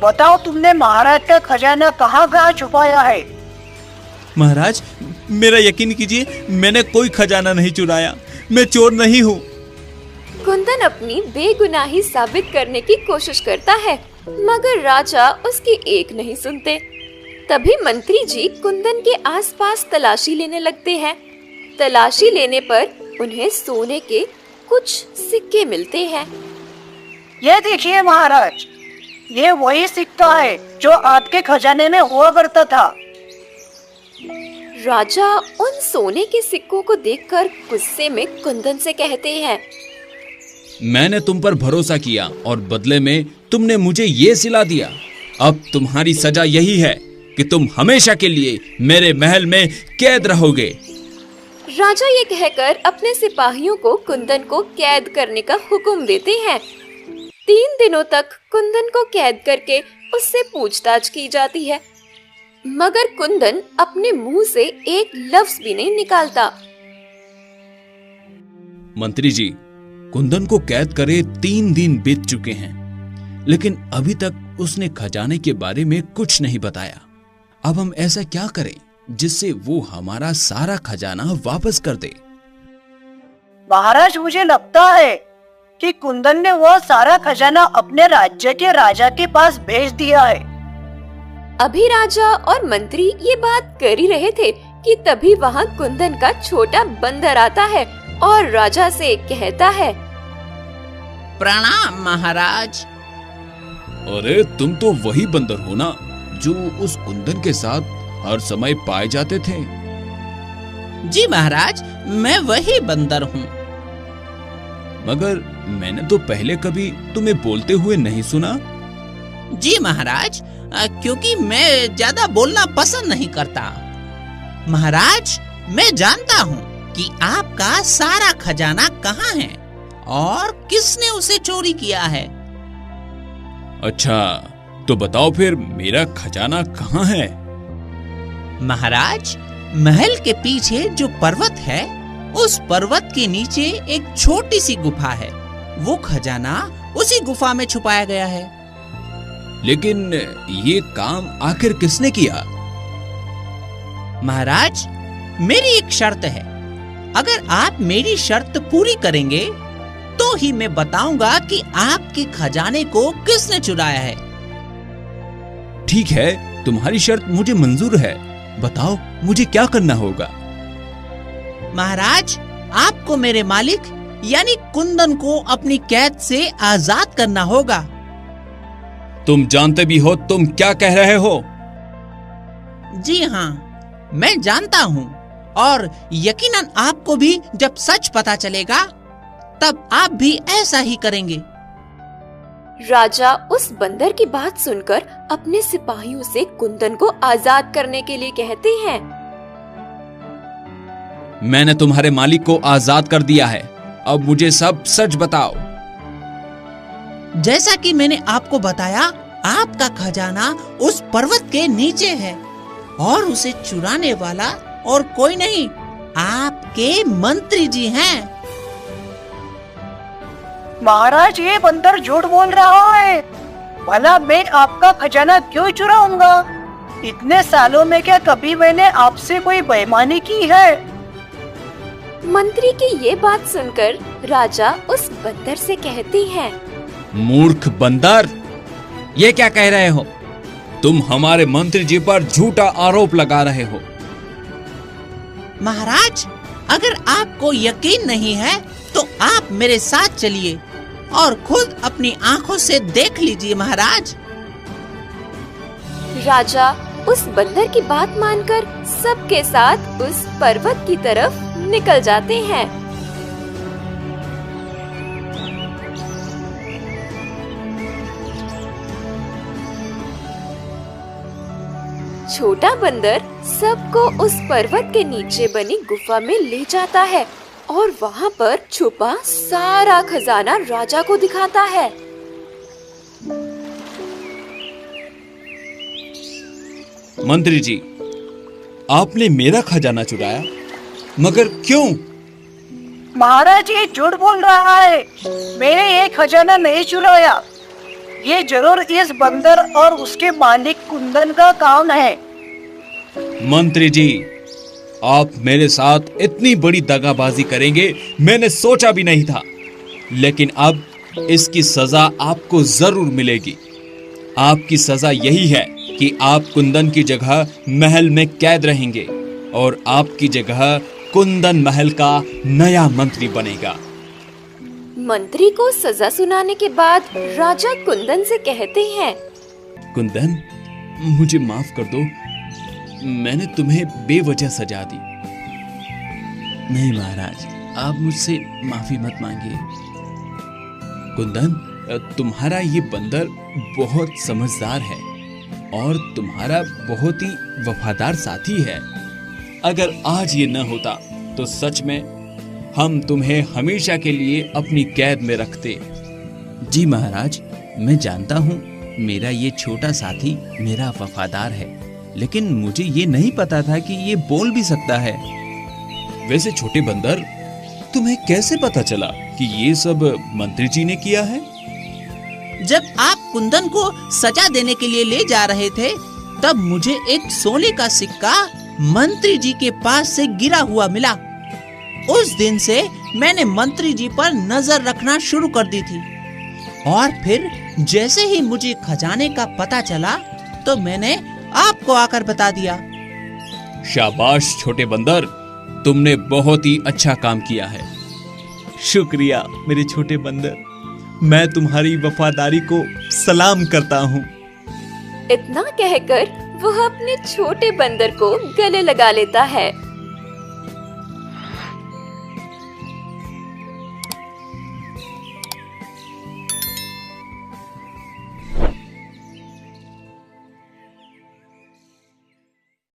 बताओ तुमने महाराज का खजाना कहाँ छुपाया है? महाराज, मेरा यकीन कीजिए, मैंने कोई खजाना नहीं चुराया। मैं चोर नहीं हूँ। कुंदन अपनी बेगुनाही साबित करने की कोशिश करता है, मगर राजा उसकी एक नहीं सुनते। तभी मंत्री जी कुंदन के आसपास तलाशी लेने लगते हैं। तलाशी लेने पर उन्हें सोने के कुछ सिक्के मिलते हैं। ये देखिए महाराज, ये वही सिक्का है जो आपके खजाने में हुआ करता था। राजा उन सोने के सिक्कों को देखकर गुस्से में कुंदन से कहते हैं, मैंने तुम पर भरोसा किया और बदले में तुमने मुझे ये सिला दिया। अब तुम्हारी सजा यही है कि तुम हमेशा के लिए मेरे महल में कैद रहोगे। राजा ये कहकर अपने सिपाहियों को कुंदन को कैद करने का हुक्म देते हैं। 3 दिनों तक कुंदन को कैद करके उससे पूछताछ की जाती है, मगर कुंदन अपने मुंह से एक लफ्ज भी नहीं निकालता। मंत्री जी, कुंदन को कैद करे 3 दिन बीत चुके हैं, लेकिन अभी तक उसने खजाने के बारे में कुछ नहीं बताया। अब हम ऐसा क्या करें जिससे वो हमारा सारा खजाना वापस कर दे? महाराज, मुझे लगता है कि कुंदन ने वह सारा खजाना अपने राज्य के राजा के पास भेज दिया है। अभी राजा और मंत्री ये बात कर ही रहे थे कि तभी वहाँ कुंदन का छोटा बंदर आता है और राजा से कहता है, प्रणाम महाराज। अरे तुम तो वही बंदर हो ना जो उस कुंदन के साथ हर समय पाए जाते थे? जी महाराज, मैं वही बंदर हूँ। मगर मैंने तो पहले कभी तुम्हें बोलते हुए नहीं सुना। जी महाराज, क्योंकि मैं ज्यादा बोलना पसंद नहीं करता। महाराज, मैं जानता हूँ कि आपका सारा खजाना कहाँ है और किसने उसे चोरी किया है। अच्छा, तो बताओ फिर मेरा खजाना कहाँ है? महाराज, महल के पीछे जो पर्वत है, उस पर्वत के नीचे एक छोटी सी गुफा है। वो खजाना उसी गुफा में छुपाया गया है। लेकिन ये काम आखिर किसने किया? महाराज, मेरी एक शर्त है। अगर आप मेरी शर्त पूरी करेंगे तो ही मैं बताऊंगा कि आपके खजाने को किसने चुराया है। ठीक है, तुम्हारी शर्त मुझे मंजूर है। बताओ मुझे क्या करना होगा? महाराज, आपको मेरे मालिक यानी कुंदन को अपनी कैद से आजाद करना होगा। तुम जानते भी हो तुम क्या कह रहे हो? जी हाँ, मैं जानता हूँ, और यकीनन आपको भी जब सच पता चलेगा तब आप भी ऐसा ही करेंगे। राजा उस बंदर की बात सुनकर अपने सिपाहियों से कुंदन को आजाद करने के लिए कहते हैं, मैंने तुम्हारे मालिक को आजाद कर दिया है। अब मुझे सब सच बताओ। जैसा कि मैंने आपको बताया, आपका खजाना उस पर्वत के नीचे है और उसे चुराने वाला और कोई नहीं, आपके मंत्री जी हैं। महाराज, ये बंदर झूठ बोल रहा है। भला मैं आपका खजाना क्यों चुराऊंगा? इतने सालों में क्या कभी मैंने आपसे कोई बेईमानी की है? मंत्री की ये बात सुनकर राजा उस बंदर से कहते हैं, मूर्ख बंदर, ये क्या कह रहे हो? तुम हमारे मंत्री जी पर झूठा आरोप लगा रहे हो। महाराज, अगर आपको यकीन नहीं है तो आप मेरे साथ चलिए और खुद अपनी आंखों से देख लीजिए। महाराज, राजा उस बंदर की बात मानकर सबके साथ उस पर्वत की तरफ निकल जाते हैं। छोटा बंदर सबको उस पर्वत के नीचे बनी गुफा में ले जाता है और वहाँ पर छुपा सारा खजाना राजा को दिखाता है। मंत्री जी, आपने मेरा खजाना चुराया, मगर क्यों? महाराज, ये झूठ बोल रहा है। मैंने ये खजाना नहीं चुराया। ये जरूर इस बंदर और उसके मालिक कुंदन का काम है। मंत्री जी, आप मेरे साथ इतनी बड़ी दगाबाजी करेंगे मैंने सोचा भी नहीं था, लेकिन अब इसकी सजा आपको जरूर मिलेगी। आपकी सजा यही है कि आप कुंदन की जगह महल में कैद रहेंगे और आपकी जगह कुंदन महल का नया मंत्री बनेगा। मंत्री को सजा सुनाने के बाद राजा कुंदन से कहते हैं, कुंदन, मुझे माफ कर दो, मैंने तुम्हें बेवजह सजा दी। नहीं महाराज, आप मुझसे माफी मत मांगिए। कुंदन, तुम्हारा ये बंदर बहुत समझदार है और तुम्हारा बहुत ही वफादार साथी है। अगर आज ये न होता तो सच में हम तुम्हें हमेशा के लिए अपनी कैद में रखते। जी महाराज, मैं जानता हूँ मेरा ये छोटा साथी मेरा वफादार है, लेकिन मुझे ये नहीं पता था कि ये बोल भी सकता है। वैसे छोटे बंदर, तुम्हें कैसे पता चला कि ये सब मंत्री जी ने किया है? जब आप कुंदन को सजा देने के लिए ले जा रहे थे, तब मुझे एक सोने का सिक्का मंत्री जी के पास से गिरा हुआ मिला। उस दिन से मैंने मंत्री जी पर नजर रखना शुरू कर दी थी और फिर जैसे ही मुझे खजाने का पता चला तो मैंने आपको आकर बता दिया। शाबाश छोटे बंदर, तुमने बहुत ही अच्छा काम किया है। शुक्रिया मेरे छोटे बंदर, मैं तुम्हारी वफादारी को सलाम करता हूँ। इतना कहकर वह अपने छोटे बंदर को गले लगा लेता है